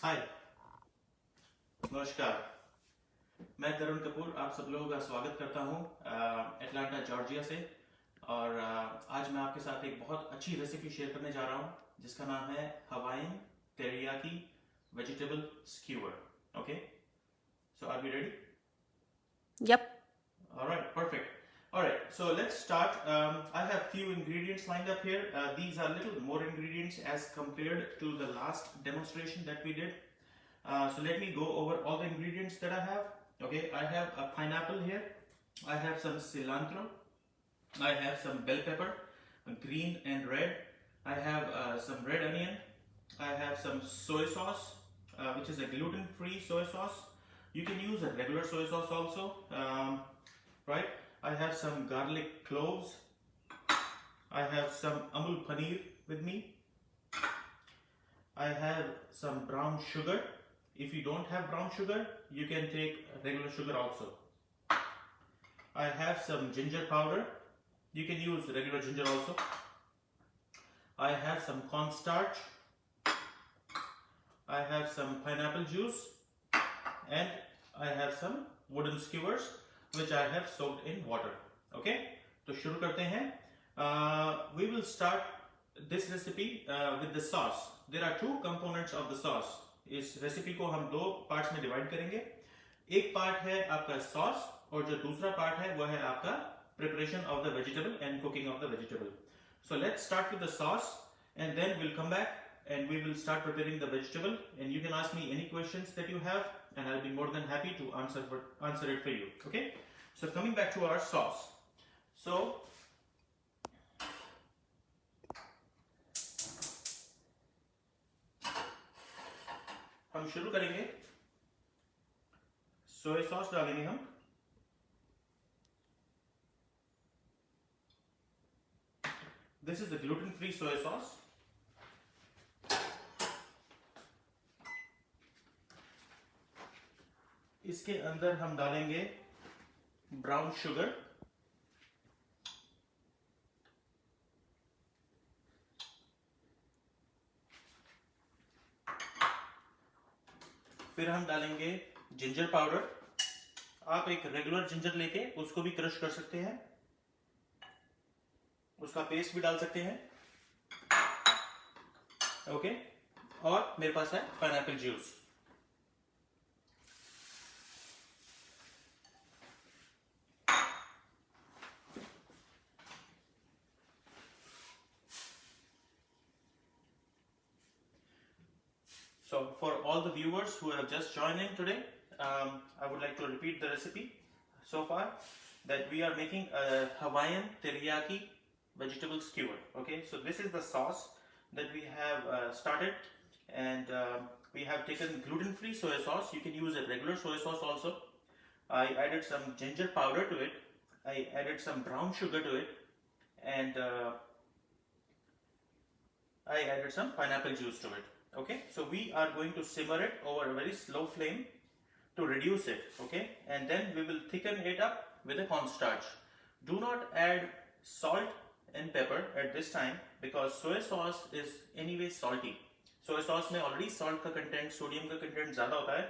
हाय, नमस्कार। मैं तरुण कपूर आप सब लोगों का स्वागत करता हूं एटलांटा जॉर्जिया से। और आज मैं आपके साथ एक बहुत अच्छी रेसिपी शेयर करने जा रहा हूं जिसका नाम है Hawaiian teriyaki vegetable skewer. Okay, so are we ready? Yep. All right, perfect. All right, so let's start. I have few ingredients lined up here. These are little more ingredients as compared to the last demonstration that we did. So let me go over all the ingredients that I have. Okay, I have a pineapple here. I have some cilantro. I have some bell pepper, green and red. I have some red onion. I have some soy sauce, which is a gluten-free soy sauce. You can use a regular soy sauce also, right? I have some garlic cloves. I have some Amul paneer with me. I have some brown sugar. If you don't have brown sugar, you can take regular sugar also. I have some ginger powder. You can use regular ginger also. I have some cornstarch. I have some pineapple juice. And I have some wooden skewers which I have soaked in water. Okay, तो शुरू करते हैं. We will start this recipe with the sauce. There are two components of the sauce. इस recipe को हम दो parts में divide करेंगे. एक पार्ट है आपका सॉस और जो दूसरा पार्ट है वह है आपका preparation of the vegetable and cooking of the vegetable. So let's start with the sauce and then we'll come back and we will start preparing the vegetable, and you can ask me any questions that you have and I'll be more than happy to answer it for you. Okay, so coming back to our sauce. So हम शुरू करेंगे. Soya sauce डालेंगे हम. This is the gluten-free soy sauce. इसके अंदर हम डालेंगे brown sugar. फिर हम डालेंगे जिंजर पाउडर. आप एक रेगुलर जिंजर लेके उसको भी क्रश कर सकते हैं, उसका पेस्ट भी डाल सकते हैं. ओके, और मेरे पास है pineapple juice. So for all the viewers who have just joined in today, I would like to repeat the recipe so far, that we are making a Hawaiian teriyaki vegetable skewer. Okay, so this is the sauce that we have started, and we have taken gluten-free soy sauce. You can use a regular soy sauce also. I added some ginger powder to it. I added some brown sugar to it, and I added some pineapple juice to it. Okay, so we are going to simmer it over a very slow flame to reduce it. Okay, and then we will thicken it up with a cornstarch. Do not add salt and pepper at this time because soy sauce is anyway salty. Soy sauce में already salt का content, sodium का content ज़्यादा होता है,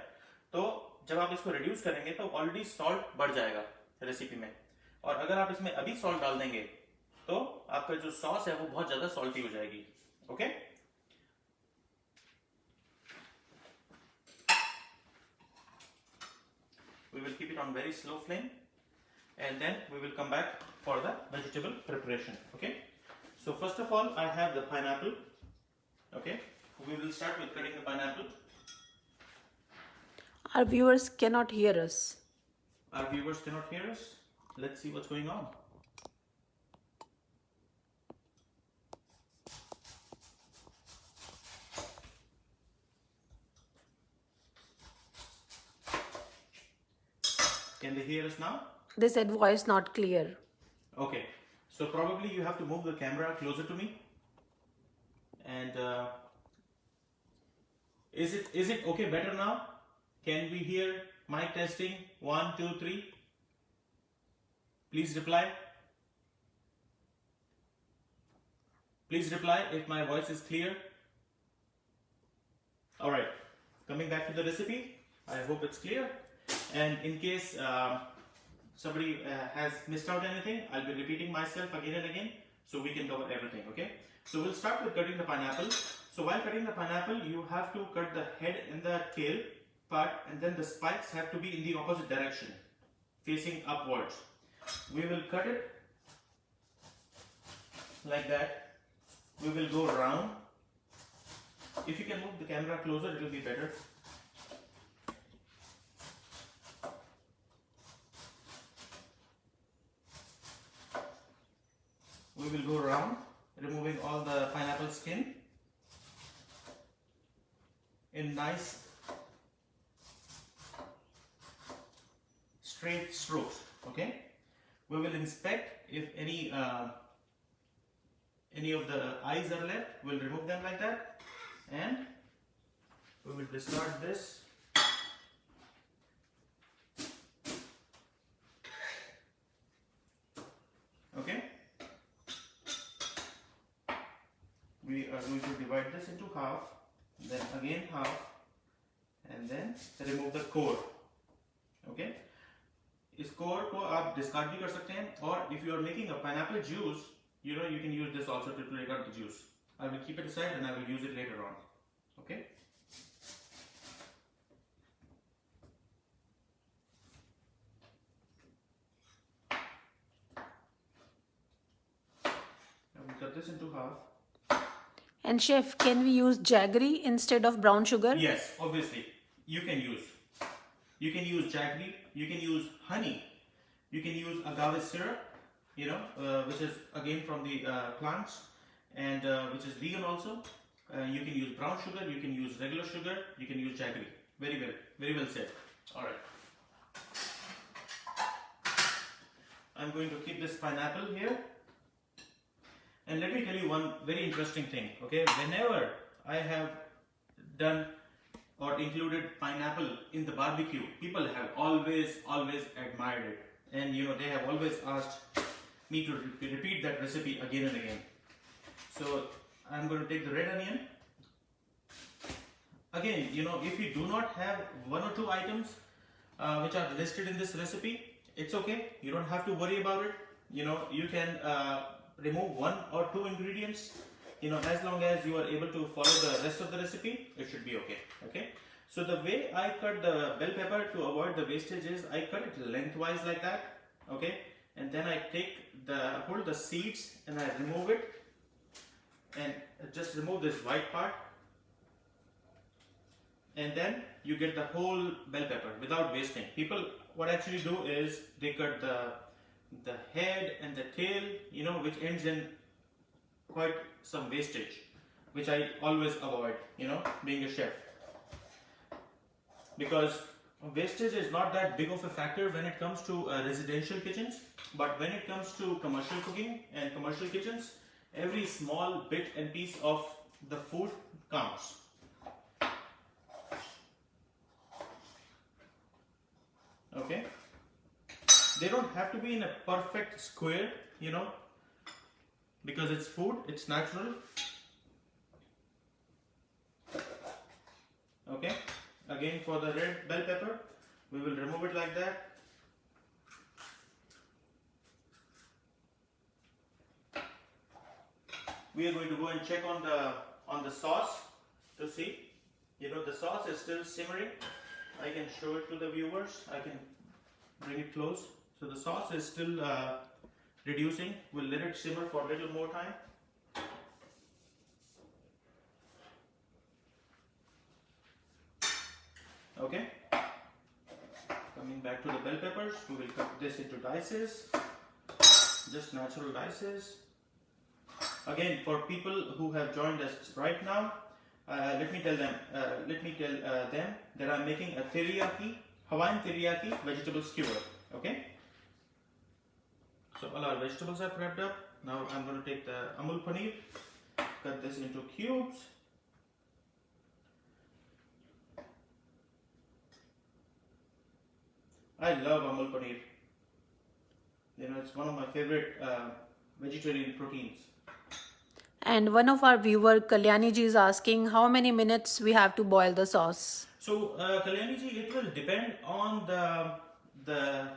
तो जब आप इसको reduce करेंगे तो already salt बढ़ जाएगा रेसिपी में. और अगर आप इसमें अभी salt डाल देंगे तो आपका जो sauce है वो बहुत ज़्यादा salty हो जाएगी. Okay? We will keep it on very slow flame, and then we will come back for the vegetable preparation. Okay, so first of all I have the pineapple. Okay, we will start with cutting the pineapple. Our viewers cannot hear us. Our viewers cannot hear us. Let's see what's going on. Can they hear us now? They said voice not clear. Okay, so probably you have to move the camera closer to me. And is it okay better now? Can we hear mic testing? 1, 2, 3. Please reply. Please reply if my voice is clear. All right. coming back to the recipe, I hope it's clear. And in case somebody has missed out anything, I'll be repeating myself again and again so we can cover everything, okay? So we'll start with cutting the pineapple. So while cutting the pineapple, you have to cut the head and the tail part, and then the spikes have to be in the opposite direction, facing upwards. We will cut it like that. We will go round. If you can move the camera closer, it will be better. We will go round, removing all the pineapple skin in nice straight strokes, okay? We will inspect if any of the eyes are left. We'll remove them like that, and we will discard this. Okay? We are going to divide this into half, then again half, and then remove the core. Okay? इस core को आप discard भी कर सकते हैं, और if you are making a pineapple juice, you can use this also to take out the juice. I will keep it aside and I will use it later on. Okay? I will cut this into half. And chef, can we use jaggery instead of brown sugar? Yes, obviously. You can use jaggery, you can use honey, you can use agave syrup, which is again from the plants, and which is vegan also. You can use brown sugar, you can use regular sugar, you can use jaggery. Very well said. Alright. I'm going to keep this pineapple here. And let me tell you one very interesting thing, okay? Whenever I have done or included pineapple in the barbecue, people have always admired it. And they have always asked me to repeat that recipe again and again. So I'm going to take the red onion. Again, if you do not have one or two items which are listed in this recipe, it's okay. You don't have to worry about it. You can remove one or two ingredients. As long as you are able to follow the rest of the recipe, it should be okay. Okay. So the way I cut the bell pepper to avoid the wastage is I cut it lengthwise like that. Okay. And then I pull the seeds and I remove it, and just remove this white part. And then you get the whole bell pepper without wasting. People, what actually do is they cut the head and the tail, which ends in quite some wastage, which I always avoid, being a chef. Because wastage is not that big of a factor when it comes to residential kitchens, but when it comes to commercial cooking and commercial kitchens, every small bit and piece of the food counts. Okay? They don't have to be in a perfect square, because it's food, it's natural. Okay? Again, for the red bell pepper, we will remove it like that. We are going to go and check on the sauce to see. The sauce is still simmering. I can show it to the viewers. I can bring it close. So the sauce is still reducing. We'll let it simmer for a little more time. Okay. Coming back to the bell peppers, we will cut this into dices, just natural dices. Again, for people who have joined us right now, let me tell them that I'm making a Hawaiian teriyaki vegetable skewer. Okay. So all our vegetables are prepped up. Now I'm going to take the Amul paneer, cut this into cubes. I love Amul paneer. It's one of my favorite vegetarian proteins. And one of our viewer, Kalyani ji, is asking how many minutes we have to boil the sauce. So, Kalyani ji, it will depend on the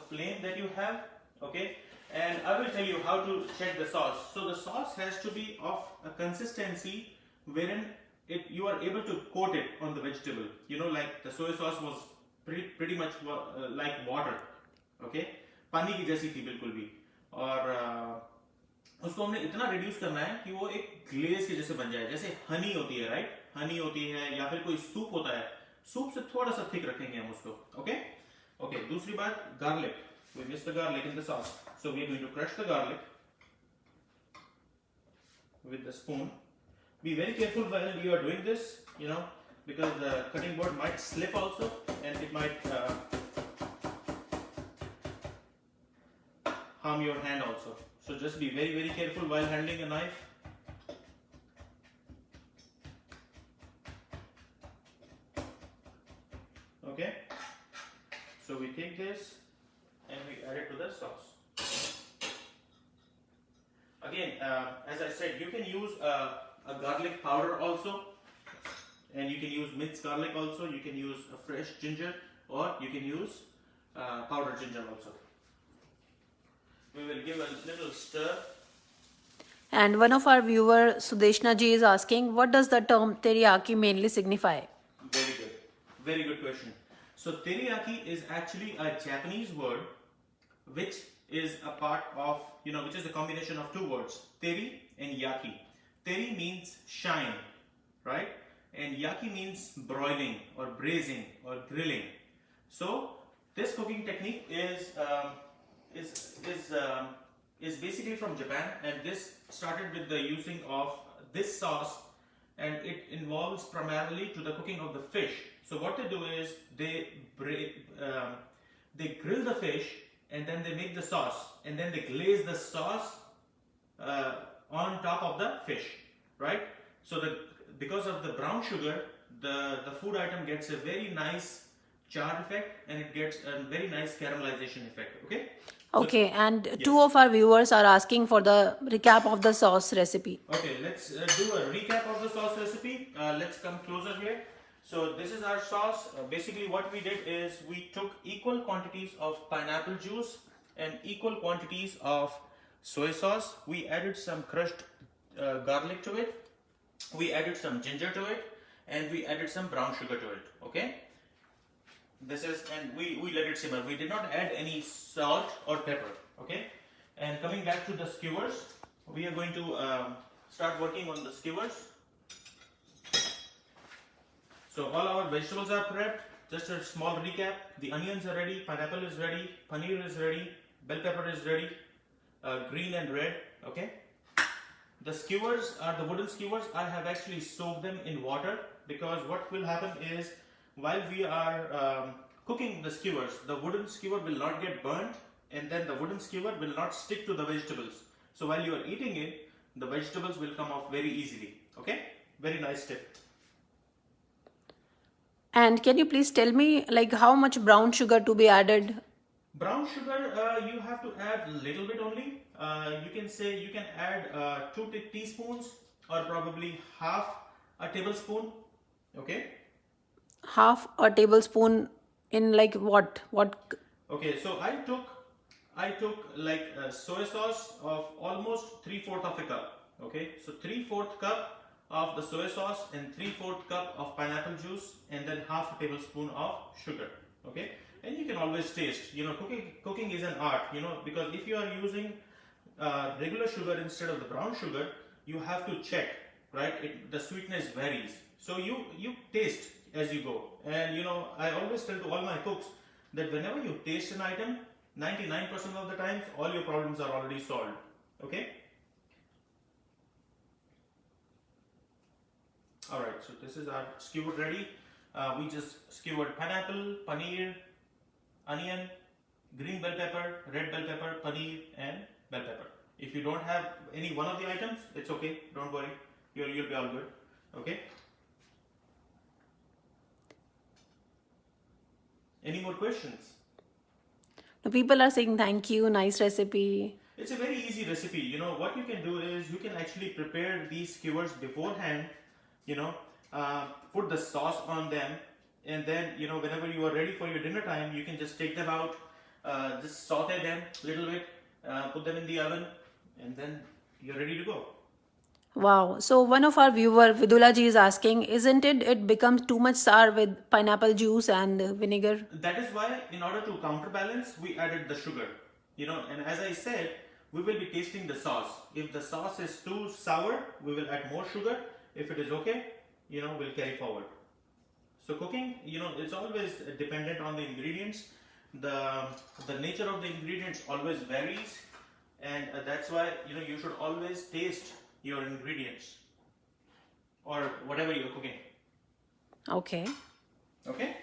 flame that you have, okay? And I will tell you how to check the sauce. So the sauce has to be of a consistency wherein you are able to coat it on the vegetable. You know, like the soy sauce was pretty much like water, okay? पानी की जैसी थी बिल्कुल भी, और उसको हमने इतना रिड्यूस करना है कि वो एक ग्लेज के जैसे बन जाए, जैसे हनी होती है, राइट? हनी होती है या फिर कोई सूप होता है, सूप से थोड़ा सा थिक रखेंगे हम उसको, ओके? ओके, दूसरी बात, garlic. We miss the garlic in the sauce, so we are going to crush the garlic with the spoon. Be very careful while you are doing this, you know, because the cutting board might slip also, and it might harm your hand also. So just be very, very careful while handling a knife. Okay, so we take this and we add it to the sauce. Again, as I said, you can use a garlic powder also, and you can use minced garlic also, you can use a fresh ginger, or you can use powdered ginger also. We will give a little stir. And one of our viewer, Sudeshna ji, is asking, what does the term teriyaki mainly signify? Very good. Very good question. So teriyaki is actually a Japanese word which is a part of, you know, which is a combination of two words, teri and yaki. Teri means shine, right? And yaki means broiling or braising or grilling. So this cooking technique is basically from Japan, and this started with the using of this sauce, and it involves primarily to the cooking of the fish. So what they do is they grill the fish, and then they make the sauce, and then they glaze the sauce on top of the fish, right? So because of the brown sugar, the food item gets a very nice char effect, and it gets a very nice caramelization effect, okay? Okay, and two of our viewers are asking for the recap of the sauce recipe. Okay, let's do a recap of the sauce recipe. Let's come closer here. So this is our sauce. Basically what we did is we took equal quantities of pineapple juice and equal quantities of soy sauce. We added some crushed garlic to it. We added some ginger to it, and we added some brown sugar to it, okay? This is, and we let it simmer. We did not add any salt or pepper, okay? And coming back to the skewers, we are going to start working on the skewers. So all our vegetables are prepped. Just a small recap: the onions are ready, pineapple is ready, paneer is ready, bell pepper is ready, green and red, okay? The skewers are the wooden skewers. I have actually soaked them in water, because what will happen is, while we are cooking the skewers, the wooden skewer will not get burnt, and then the wooden skewer will not stick to the vegetables. So while you are eating it, the vegetables will come off very easily, okay? Very nice tip. And can you please tell me, like, how much brown sugar to be added? Brown sugar, you have to add a little bit only. You can say you can add 2 teaspoons or probably half a tablespoon, okay? Half a tablespoon in like what? Okay, so I took like a soy sauce of almost 3/4 of a cup, okay? So 3/4 cup of the soy sauce and 3/4 cup of pineapple juice, and then half a tablespoon of sugar, okay? And you can always taste, you know, cooking is an art, you know, because if you are using regular sugar instead of the brown sugar, you have to check, right? The sweetness varies. So you taste as you go. And you know, I always tell to all my cooks that whenever you taste an item, 99% of the times, all your problems are already solved, okay? Alright, so this is our skewered ready. We just skewered pineapple, paneer, onion, green bell pepper, red bell pepper, paneer, and bell pepper. If you don't have any one of the items, it's okay, don't worry, you'll be all good, okay? Any more questions? The people are saying thank you, nice recipe. It's a very easy recipe. You know, what you can do is you can actually prepare these skewers beforehand, you know, put the sauce on them, and then whenever you are ready for your dinner time, you can just take them out, just saute them a little bit, put them in the oven, and then you're ready to go. Wow. So one of our viewer, Vidula ji, is asking, isn't it becomes too much sour with pineapple juice and vinegar? That is why, in order to counterbalance, we added the sugar. And as I said, we will be tasting the sauce. If the sauce is too sour, we will add more sugar. If it is okay, we'll carry forward. So cooking, it's always dependent on the ingredients. The nature of the ingredients always varies, and that's why you should always taste your ingredients or whatever you're cooking. Okay. Okay?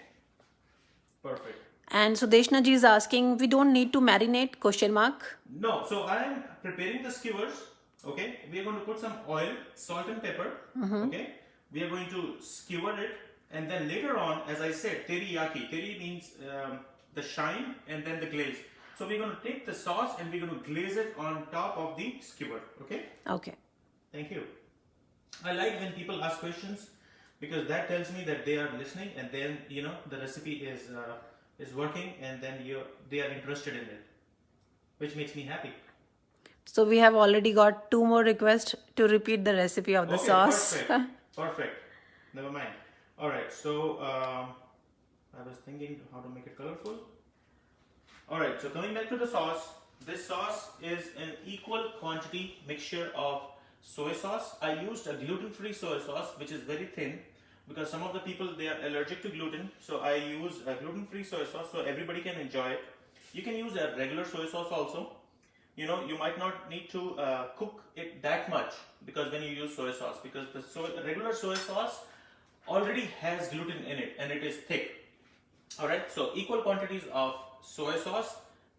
Perfect. And Sudeshna ji is asking, we don't need to marinate, question mark. No, so I am preparing the skewers. Okay, we are going to put some oil, salt and pepper. Okay, we are going to skewer it, and then later on, as I said, teriyaki. Teri means the shine and then the glaze. So we're going to take the sauce and we're going to glaze it on top of the skewer. Okay. Okay. Thank you. I like when people ask questions, because that tells me that they are listening, and then the recipe is working, and then they are interested in it, which makes me happy. So we have already got 2 more requests to repeat the recipe of the Okay, sauce. Perfect. Never mind. All right. So I was thinking how to make it colorful. All right. So coming back to the sauce, this sauce is an equal quantity mixture of soy sauce. I used a gluten-free soy sauce, which is very thin, because some of the people, they are allergic to gluten. So I use a gluten-free soy sauce so everybody can enjoy it. You can use a regular soy sauce also. You might not need to cook it that much, because when you use soy sauce, because the regular soy sauce already has gluten in it and it is thick. All right. So equal quantities of soy sauce,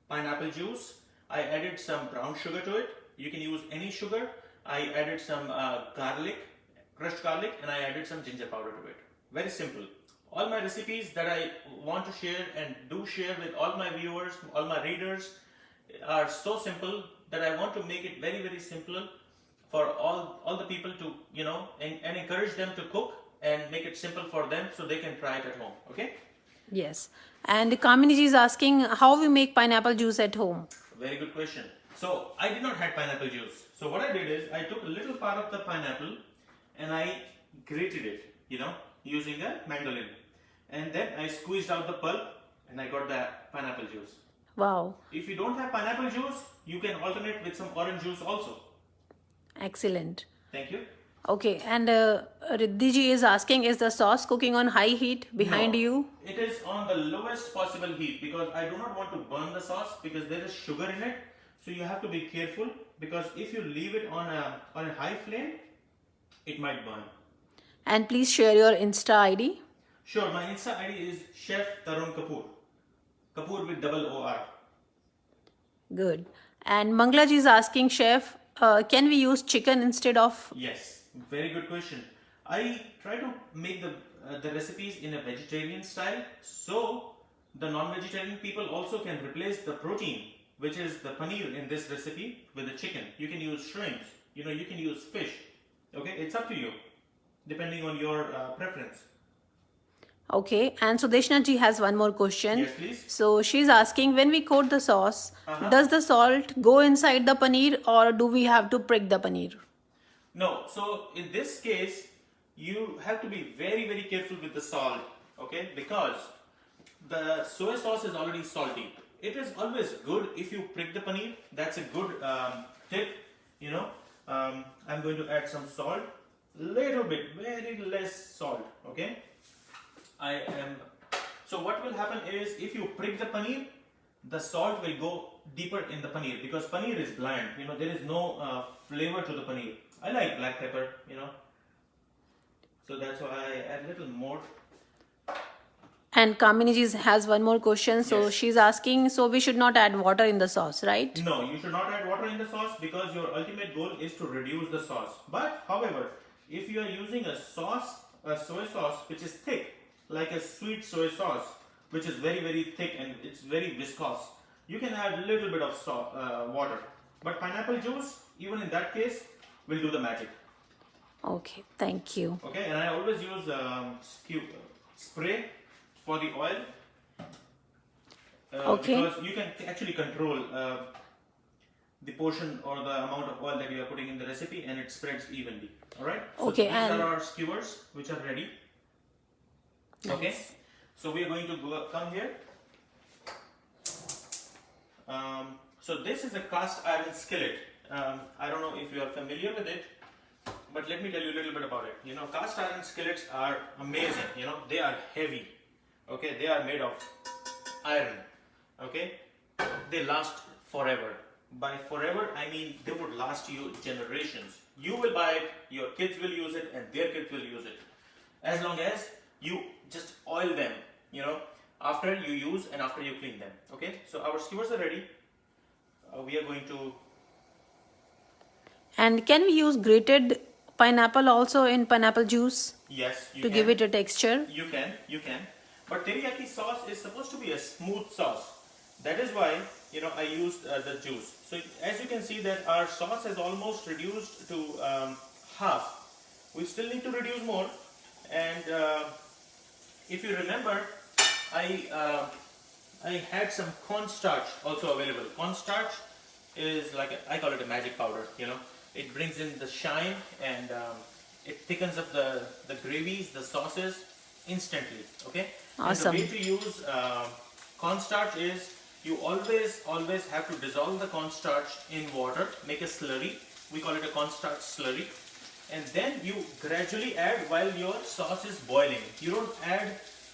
pineapple juice. I added some brown sugar to it. You can use any sugar. I added some garlic, crushed garlic, and I added some ginger powder to it. Very simple. All my recipes that I want to share and do share with all my viewers, all my readers, are so simple that I want to make it very, very simple for all the people to, and encourage them to cook and make it simple for them so they can try it at home. Okay? Yes. And Kamini ji is asking how we make pineapple juice at home. Very good question. So I did not have pineapple juice. So what I did is I took a little part of the pineapple and I grated it, using a mandolin. And then I squeezed out the pulp and I got the pineapple juice. Wow. If you don't have pineapple juice, you can alternate with some orange juice also. Excellent. Thank you. Okay. And Riddhi ji is asking, is the sauce cooking on high heat behind No, you? It is on the lowest possible heat, because I do not want to burn the sauce, because there is sugar in it. So you have to be careful, because if you leave it on a high flame, it might burn. And please share your Insta ID. Sure, my Insta ID is Chef Tarun Kapoor. Kapoor with double O-R. Good. And Mangla ji is asking, Chef, can we use chicken instead of... Yes, very good question. I try to make the recipes in a vegetarian style, so the non-vegetarian people also can replace the protein, which is the paneer in this recipe, with the chicken. You can use shrimps, you can use fish. Okay, it's up to you, depending on your preference. Okay. And Sudeshna ji has one more question. Yes, please. So she's asking, when we coat the sauce, does the salt go inside the paneer or do we have to prick the paneer? No, so in this case, you have to be very, very careful with the salt, okay? Because the soy sauce is already salty. It is always good if you prick the paneer. That's a good tip, I'm going to add some salt, little bit, very less salt, okay? So what will happen is, if you prick the paneer, the salt will go deeper in the paneer, because paneer is bland, there is no flavor to the paneer. I like black pepper, so that's why I add a little more. And Kamini ji has one more question. So Yes. she's asking, so we should not add water in the sauce, right? No, you should not add water in the sauce, because your ultimate goal is to reduce the sauce. But however, if you are using a soy sauce which is thick, like a sweet soy sauce, which is very, very thick and it's very viscous, you can add a little bit of water. But pineapple juice, even in that case, will do the magic. Okay, thank you. Okay, and I always use spray for the oil Okay. because you can actually control the portion or the amount of oil that you are putting in the recipe, and it spreads evenly. All right. So Okay, these and- are our skewers which are ready. Okay. So we are going to come here. So this is a cast iron skillet. I don't know if you are familiar with it, but let me tell you a little bit about it. You know, cast iron skillets are amazing. You know, they are heavy. Okay, they are made of iron. Okay, they last forever. By forever, I mean they would last you generations. You will buy it, your kids will use it, and their kids will use it. As long as you just oil them, you know, after you use and after you clean them. Okay, so our skewers are ready. We are going to. And can we use grated pineapple also in pineapple juice Yes, you to can. give it a texture? You can. But teriyaki sauce is supposed to be a smooth sauce. That is why, you know, I used the juice. So as you can see that our sauce has almost reduced to half. We still need to reduce more. And if you remember, I had some cornstarch also available. Cornstarch is like I call it a magic powder. You know, it brings in the shine and it thickens up the gravies, the sauces instantly. Okay. Awesome. And the way to use cornstarch is you always have to dissolve the cornstarch in water, make a slurry. We call it a cornstarch slurry. And then you gradually add while your sauce is boiling. You don't add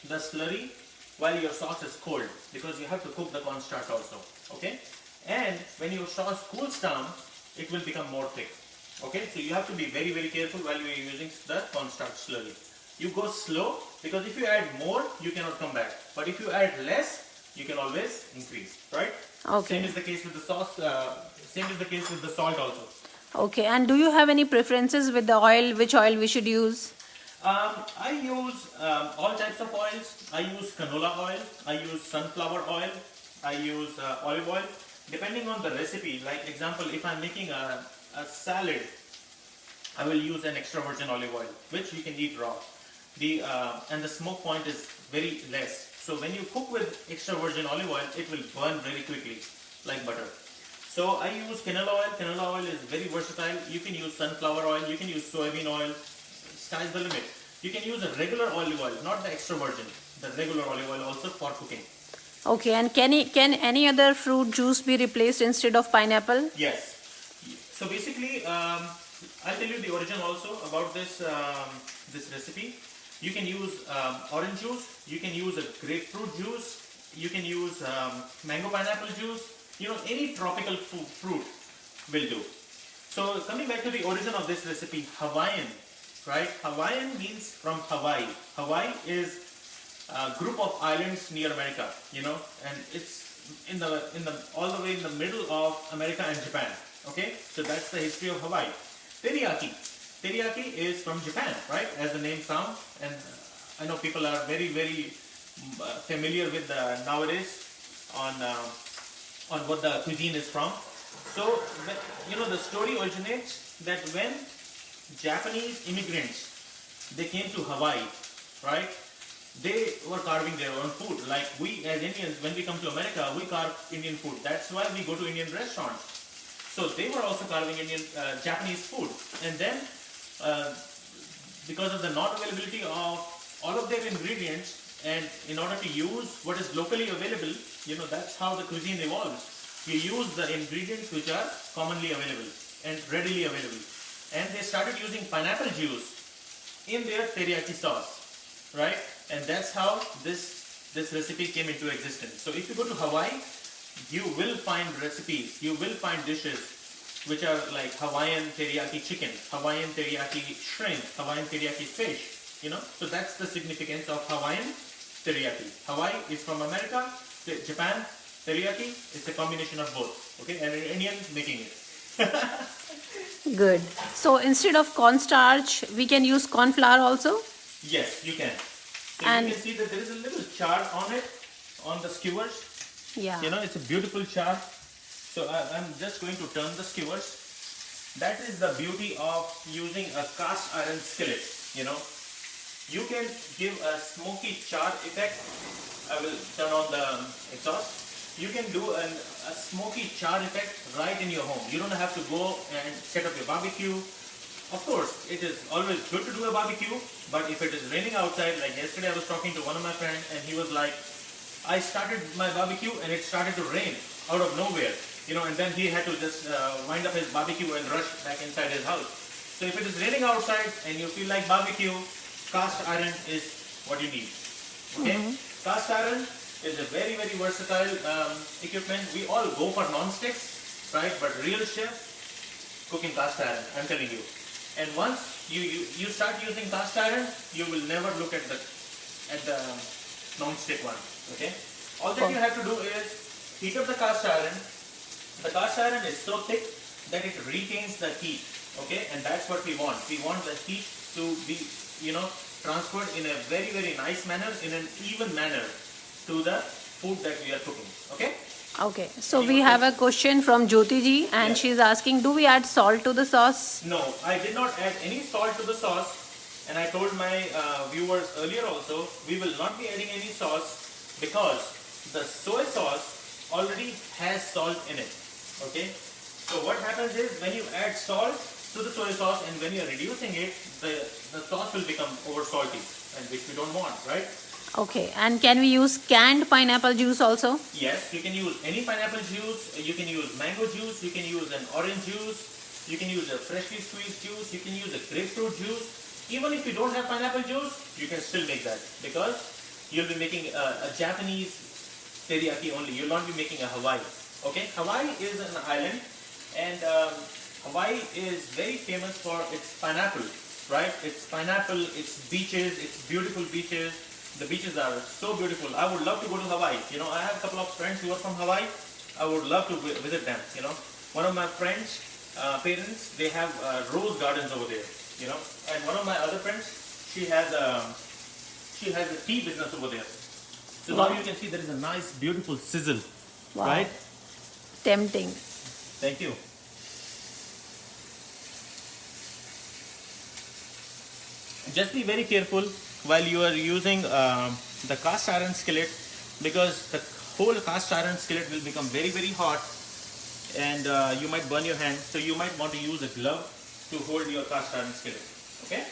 the slurry while your sauce is cold because you have to cook the cornstarch also. Okay? And when your sauce cools down, it will become more thick. Okay? So you have to be very, very careful while you are using the cornstarch slurry. You go slow because if you add more, you cannot come back. But if you add less, you can always increase. Right? Okay. Same is the case with the sauce. Same is the case with the salt also. Okay, and do you have any preferences with the oil? Which oil we should use? I use all types of oils. I use canola oil, I use sunflower oil, I use olive oil. Depending on the recipe, like example, if I'm making a salad, I will use an extra virgin olive oil, which you can eat raw. And the smoke point is very less. So when you cook with extra virgin olive oil, it will burn very quickly, like butter. So I use canola oil. Canola oil is very versatile. You can use sunflower oil, you can use soybean oil. Sky's the limit. You can use a regular olive oil, not the extra virgin. The regular olive oil also for cooking. Okay, and can any other fruit juice be replaced instead of pineapple? Yes. So basically, I'll tell you the origin also about this this recipe. You can use orange juice. You can use a grapefruit juice. You can use mango pineapple juice. You know, any tropical fruit will do. So coming back to the origin of this recipe, Hawaiian, right? Hawaiian means from Hawaii. Hawaii is a group of islands near America, you know, and it's in the all the way in the middle of America and Japan. Okay, so that's the history of Hawaii. Teriyaki. Teriyaki is from Japan, right? As the name sounds, and I know people are very, very familiar with nowadays on what the cuisine is from. So, you know, the story originates that when Japanese immigrants, they came to Hawaii, right? They were carving their own food. Like we as Indians, when we come to America, we carve Indian food. That's why we go to Indian restaurants. So they were also carving Japanese food. And then, because of the non-availability of all of their ingredients, and in order to use what is locally available, you know, that's how the cuisine evolves. You use the ingredients which are commonly available and readily available. And they started using pineapple juice in their teriyaki sauce, right? And that's how this recipe came into existence. So if you go to Hawaii, you will find recipes, you will find dishes which are like Hawaiian teriyaki chicken, Hawaiian teriyaki shrimp, Hawaiian teriyaki fish, you know. So that's the significance of Hawaiian teriyaki. Hawaii is from America, Japan, teriyaki, it's a combination of both, okay, and an Indian making it. Good. So instead of cornstarch, we can use corn flour also? Yes, you can. So And- you can see that there is a little char on it, on the skewers. Yeah. You know, it's a beautiful char. So I'm just going to turn the skewers. That is the beauty of using a cast iron skillet. You know, you can give a smoky char effect. I will turn on the exhaust. You can do a smoky char effect right in your home. You don't have to go and set up your barbecue. Of course, it is always good to do a barbecue, but if it is raining outside, like yesterday I was talking to one of my friends and he was like, I started my barbecue and it started to rain out of nowhere, you know, and then he had to just wind up his barbecue and rush back inside his house. So if it is raining outside and you feel like barbecue, cast iron is what you need. Okay? Cast iron is a very, very versatile equipment. We all go for non-sticks, right? But real chef, cooking cast iron, I'm telling you. And once you start using cast iron, you will never look at the non-stick one. Okay? All that you have to do is heat up the cast iron. The cast iron is so thick that it retains the heat. Okay? And that's what we want. We want the heat to be, you know, transferred in a very, very nice manner, in an even manner to the food that we are cooking. Okay? Okay, so we have a question from Jyoti ji, and Yeah. she's asking, do we add salt to the sauce? No, I did not add any salt to the sauce, and I told my viewers earlier also, we will not be adding any sauce because the soy sauce already has salt in it. Okay? So what happens is when you add salt to the soy sauce and when you are reducing it, the sauce will become over salty, and which we don't want, right? Okay, and can we use canned pineapple juice also? Yes, you can use any pineapple juice, you can use mango juice, you can use an orange juice, you can use a freshly squeezed juice, you can use a grapefruit juice. Even if you don't have pineapple juice, you can still make that because you'll be making a Japanese teriyaki only. You'll not be making a Hawaii. Okay, Hawaii is an island and Hawaii is very famous for its pineapple, right? It's pineapple, it's beaches, it's beautiful beaches. The beaches are so beautiful. I would love to go to Hawaii. You know, I have a couple of friends who are from Hawaii. I would love to visit them. You know, one of my friends' parents, they have rose gardens over there. You know, and one of my other friends, she has a tea business over there. So now you can see there is a nice, beautiful sizzle, Wow. right? Tempting. Thank you. Just be very careful while you are using the cast iron skillet because the whole cast iron skillet will become very, very hot and you might burn your hand. So you might want to use a glove to hold your cast iron skillet. Okay?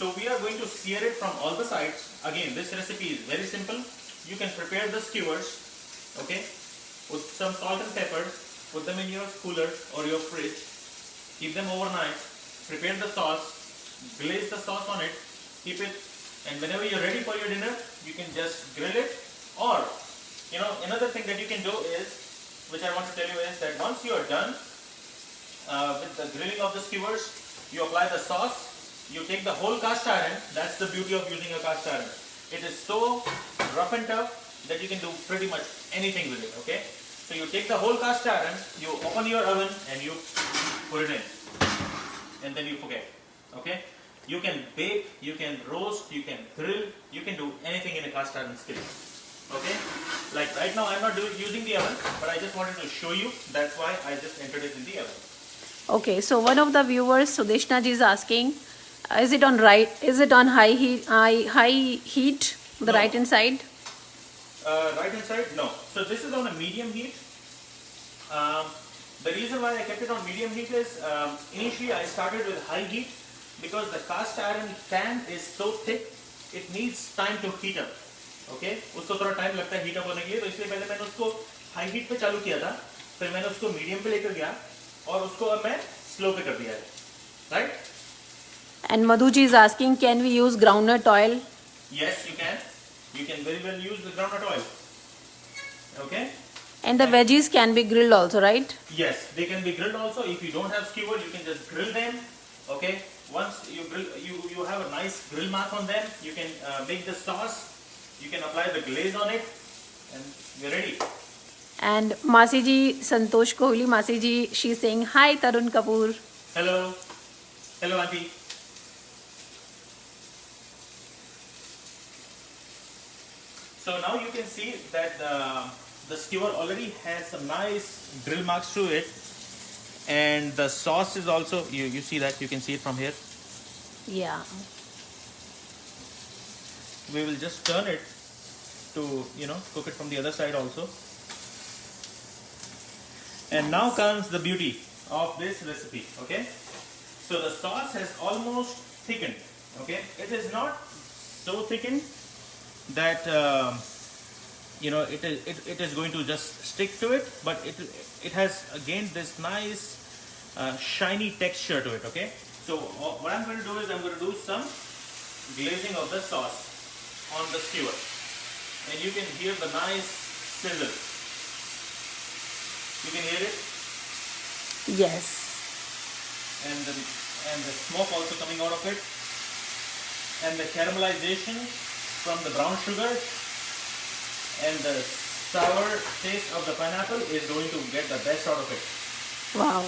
So we are going to sear it from all the sides. Again, this recipe is very simple. You can prepare the skewers, okay, with some salt and pepper, put them in your cooler or your fridge, keep them overnight, prepare the sauce, glaze the sauce on it, keep it, and whenever you're ready for your dinner, you can just grill it. Or, you know, another thing that you can do is, which I want to tell you is that once you are done with the grilling of the skewers, you apply the sauce, you take the whole cast iron. That's the beauty of using a cast iron. It is so rough and tough that you can do pretty much anything with it, okay? So you take the whole cast iron, you open your oven and you put it in. And then you forget, okay? You can bake, you can roast, you can grill, you can do anything in a cast iron skillet. Okay? Like right now I'm not using the oven, but I just wanted to show you. That's why I just entered it in the oven. Okay, so one of the viewers, Sudeshna ji, is asking, is it on high heat, the No. right hand side? Right hand side? No. So this is on a medium heat. The reason why I kept it on medium heat is initially I started with high heat because the cast iron pan is so thick, it needs time to heat up. Okay? उसको थोड़ा time लगता है heat up होने के लिए, तो इसलिए पहले मैंने उसको हाई हीट पे चालू किया था, फिर मैंने उसको मीडियम पे लेकर गया और उसको अब मैं स्लो पे कर दिया है. Right? And Madhu ji is asking, can we use groundnut oil? Yes, you can. You can very well use the groundnut oil. Okay? And the veggies can be grilled also, right? Yes, they can be grilled also. If you don't have skewer, you can just grill them. Okay? Once you grill, you have a nice grill mark on them. You can make the sauce. You can apply the glaze on it, and you're ready. And Masi ji, Santosh Kohli Masi ji, she's saying, hi Tarun Kapoor. Hello, hello, auntie. So now you can see that the skewer already has some nice grill marks to it, And the sauce is also, you see that, you can see it from here. Yeah. We will just turn it to, cook it from the other side also. And now comes the beauty of this recipe, okay? So the sauce has almost thickened, okay? It is not so thickened that it is going to just stick to it, but it has gained this nice shiny texture to it, okay? So what I'm going to do is I'm going to do some glazing of the sauce on the skewer, and you can hear the nice sizzle. You can hear it, Yes. and the smoke also coming out of it, and the caramelization from the brown sugar and the sour taste of the pineapple is going to get the best out of it. Wow.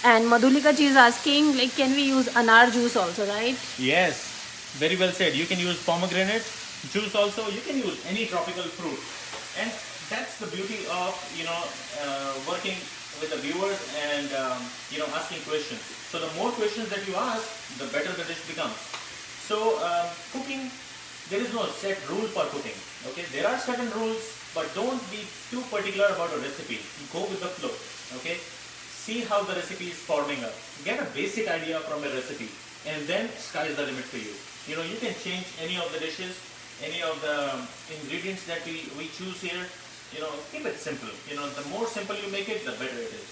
And Madhulika ji is asking, like, can we use anar juice also, right? Yes, very well said. You can use pomegranate juice also. You can use any tropical fruit, and that's the beauty of working with the viewers and asking questions. So the more questions that you ask, the better the dish becomes. So cooking, there is no set rule for cooking. Okay, there are certain rules, but don't be too particular about a recipe. Go with the flow. Okay, see how the recipe is forming up. Get a basic idea from a recipe, and then sky is the limit for you. You can change any of the dishes, any of the ingredients that we choose here. Keep it simple. The more simple you make it, the better it is.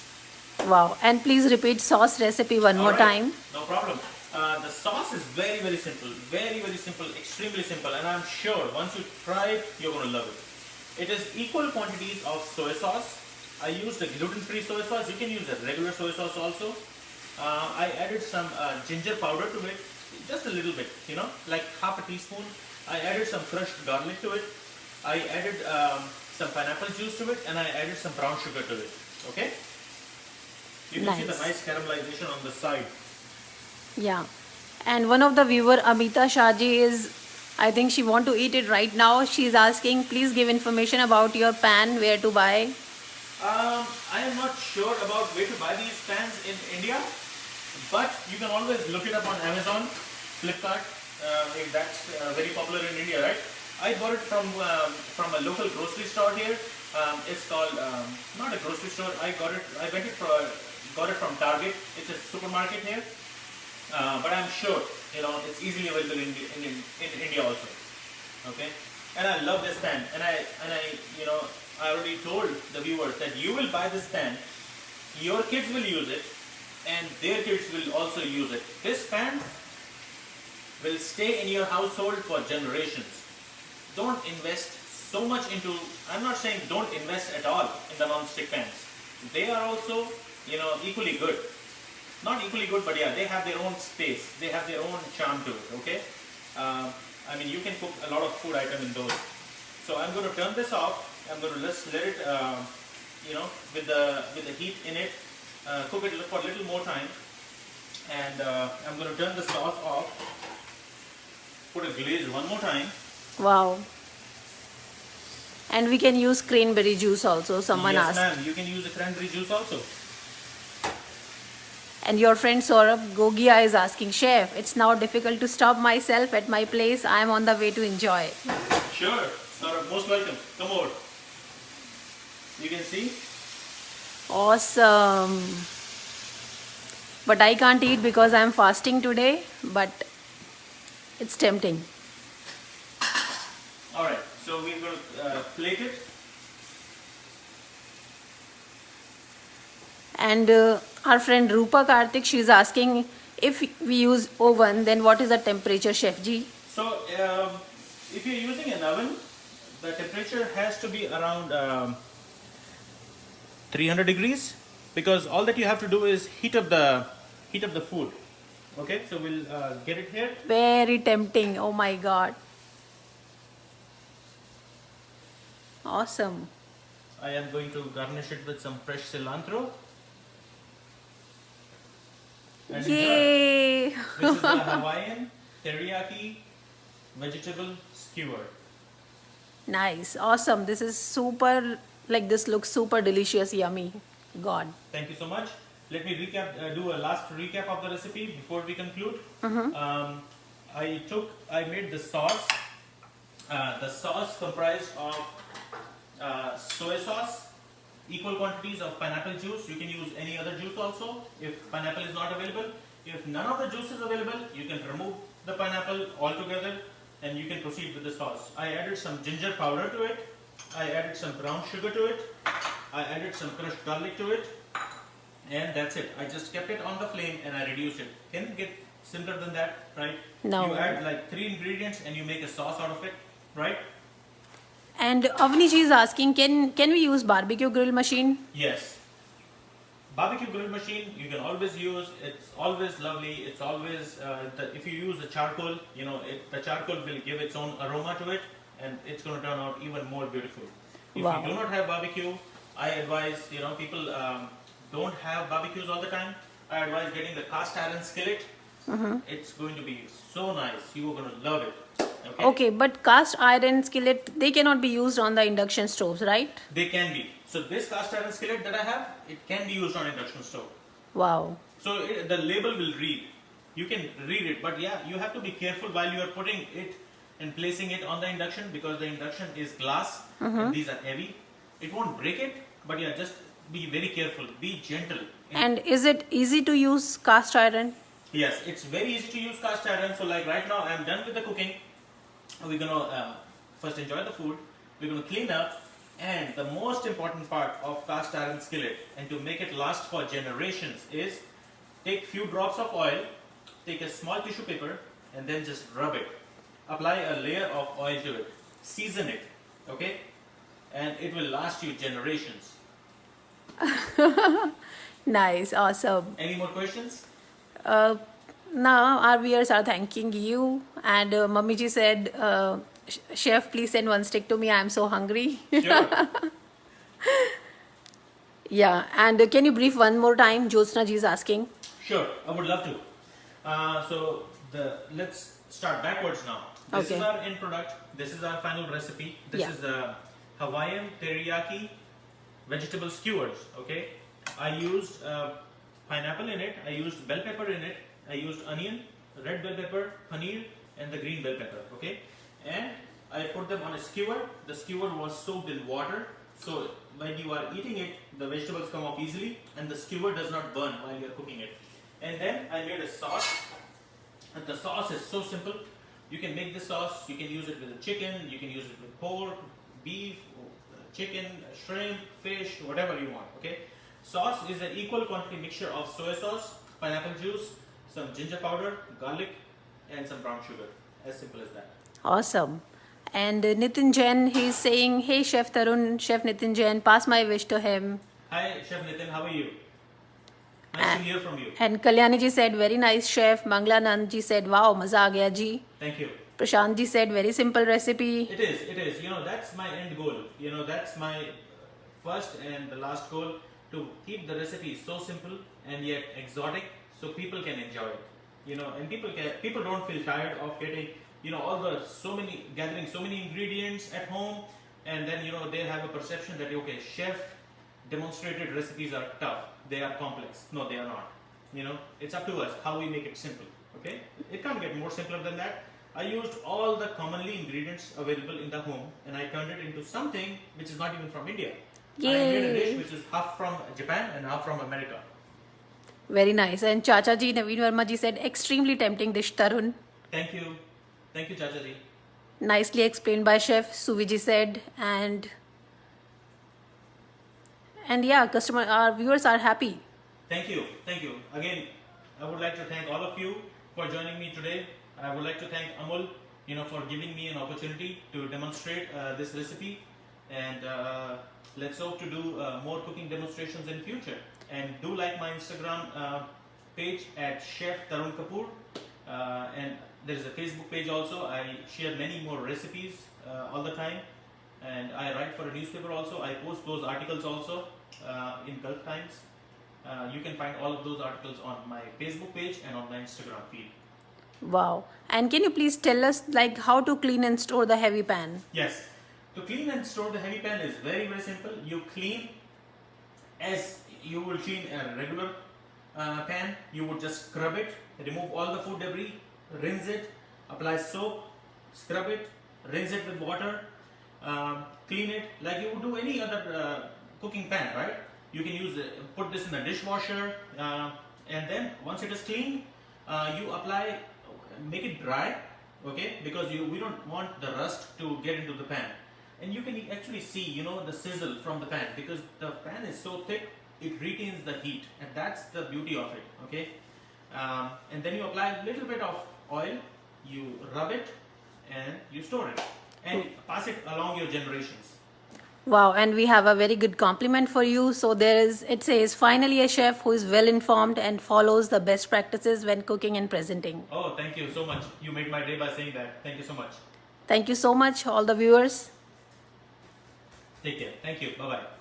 Wow. And please repeat sauce recipe one more Alright, time. no problem. The sauce is very, very simple. Very, very simple. Extremely simple. And I'm sure once you try it, you're going to love it. It is equal quantities of soy sauce. I used a gluten-free soy sauce. You can use a regular soy sauce also. I added some ginger powder to it. Just a little bit, like half a teaspoon. I added some crushed garlic to it. I added some pineapple juice to it, and I added some brown sugar to it. Okay? You can see the nice caramelization on the side. Yeah. And one of the viewer, Amita Shaji, is, I think she want to eat it right now. She's asking, please give information about your pan, where to buy. I am not sure about where to buy these pans in India, but you can always look it up on Amazon, Flipkart, if that's very popular in India, right? I bought it from a local grocery store here. It's called not a grocery store. I got it from Target. It's a supermarket here, but I'm sure it's easily available in India also. Okay, and I love this pan, and I already told the viewers that you will buy this pan, your kids will use it, and their kids will also use it. This pan will stay in your household for generations. Don't invest so much into, I'm not saying don't invest at all in the non-stick pans. They are also, equally good. Not equally good, but yeah, they have their own space. They have their own charm to it, okay? You can cook a lot of food item in those. So I'm going to turn this off. I'm going to just let it, with the heat in it, cook it for a little more time. And I'm going to turn the sauce off. Put a glaze one more time. Wow. And we can use cranberry juice also, someone yes, asked. ma'am. You can use the cranberry juice also. And your friend Saurabh Gogia is asking, Chef, it's now difficult to stop myself at my place. I am on the way to enjoy. Sure. Saurabh, most welcome. Come over. You can see. Awesome. But I can't eat because I am fasting today. But it's tempting. Alright, so we're going to plate it. And our friend Rupa Karthik, she's asking, if we use oven, then what is the temperature, Chef Ji? So, if you're using an oven, the temperature has to be around 300 degrees, because all that you have to do is heat up the food. Okay, so we'll get it here. Very tempting. Oh my God. Awesome. I am going to garnish it with some fresh cilantro. And Yay! enjoy. This is the Hawaiian teriyaki vegetable skewer. Nice. Awesome. This is super, this looks super delicious, yummy. God. Thank you so much. let me do a last recap of the recipe before we conclude. I made the sauce. The sauce comprised of soy sauce, equal quantities of pineapple juice. You can use any other juice also if pineapple is not available. If none of the juice is available, you can remove the pineapple altogether and you can proceed with the sauce. I added some ginger powder to it. I added some brown sugar to it. I added some crushed garlic to it. And that's it. I just kept it on the flame and I reduced it. Can it get simpler than that, right? No. You add like 3 ingredients and you make a sauce out of it, right? And Avni ji is asking, can we use barbecue grill machine? Yes. Barbecue grill machine you can always use. It's always lovely. It's always if you use the charcoal, the charcoal will give its own aroma to it, and it's going to turn out even more beautiful. If Wow. you do not have barbecue, I advise people don't have barbecues all the time. I advise getting the cast iron skillet. It's going to be so nice. You are going to love it. Okay, but cast iron skillet, they cannot be used on the induction stoves, right? They can be. So this cast iron skillet that I have, it can be used on induction stove. Wow. So the label will read. You can read it, but yeah, you have to be careful while you are putting it and placing it on the induction because the induction is glass and these are heavy. It won't break it, but yeah, just be very careful. Be gentle. And is it easy to use cast iron? Yes, it's very easy to use cast iron. So like right now, I'm done with the cooking. We're gonna first enjoy the food. We're gonna clean up. And the most important part of cast iron skillet and to make it last for generations is take few drops of oil, take a small tissue paper and then just rub it. Apply a layer of oil to it. Season it, okay? And it will last you generations. Nice, awesome. Any more questions? Now our viewers are thanking you, and Mummy ji said, Chef, please send one stick to me. I am so hungry. Sure. Yeah, and can you brief one more time? Jyotsna ji is asking. Sure, I would love to. Let's start backwards now. This is Okay. our end product. This is our final recipe. This Yeah. is the Hawaiian teriyaki vegetable skewers. Okay, I used pineapple in it. I used bell pepper in it. I used onion, red bell pepper, paneer, and the green bell pepper. Okay, and I put them on a skewer. The skewer was soaked in water, so when you are eating it, the vegetables come off easily, and the skewer does not burn while you are cooking it. And then I made a sauce. And the sauce is so simple. You can make this sauce. You can use it with a chicken. You can use it with pork, beef, chicken, shrimp, fish, whatever you want. Okay. Sauce is an equal quantity mixture of soy sauce, pineapple juice, some ginger powder, garlic, and some brown sugar. As simple as that. Awesome. And Nitin Jain, he's saying, hey Chef Tarun, Chef Nitin Jain, pass my wish to him. Hi, Chef Nitin. How are you? Nice to hear from you. And Kalyani ji said, very nice chef. Mangla Nand ji said, wow, maza aa gaya ji. Thank you. Prashant ji said, very simple recipe. It is. It is. That's my end goal. That's my first and the last goal, to keep the recipe so simple and yet exotic, so people can enjoy it. And people don't feel tired of getting, gathering so many ingredients at home, and then they have a perception that okay, chef demonstrated recipes are tough, they are complex. No, they are not. It's up to us how we make it simple. Okay, it can't get more simpler than that. I used all the commonly ingredients available in the home and I turned it into something which is not even from India. Yay. I made a dish which is half from Japan and half from America. Very nice. And Chacha ji, Naveen Verma ji said, extremely tempting dish, Tarun. Thank you. Thank you, Chacha ji. Nicely explained by Chef, Suvi ji said. And yeah, our viewers are happy. Thank you. Thank you. Again, I would like to thank all of you for joining me today. I would like to thank Amul, for giving me an opportunity to demonstrate this recipe. And let's hope to do more cooking demonstrations in future. And do like my Instagram page at Chef Tarun Kapoor. And there is a Facebook page also. I share many more recipes all the time. And I write for a newspaper also. I post those articles also in Gulf Times. You can find all of those articles on my Facebook page and on my Instagram feed. Wow. And can you please tell us how to clean and store the heavy pan? Yes. To clean and store the heavy pan is very, very simple. You clean as you will clean a regular pan, you would just scrub it, remove all the food debris, rinse it, apply soap, scrub it, rinse it with water, clean it like you would do any other cooking pan, right? You can use put this in the dishwasher, and then once it is clean, you apply, make it dry, okay? Because we don't want the rust to get into the pan, and you can actually see, you know, the sizzle from the pan because the pan is so thick, it retains the heat, and that's the beauty of it, okay? And then you apply a little bit of oil, you rub it, and you store it, and pass it along your generations. Wow, and we have a very good compliment for you. So it says, finally a chef who is well informed and follows the best practices when cooking and presenting. Oh, thank you so much. You made my day by saying that. Thank you so much. Thank you so much, all the viewers. Take care. Thank you. Bye-bye.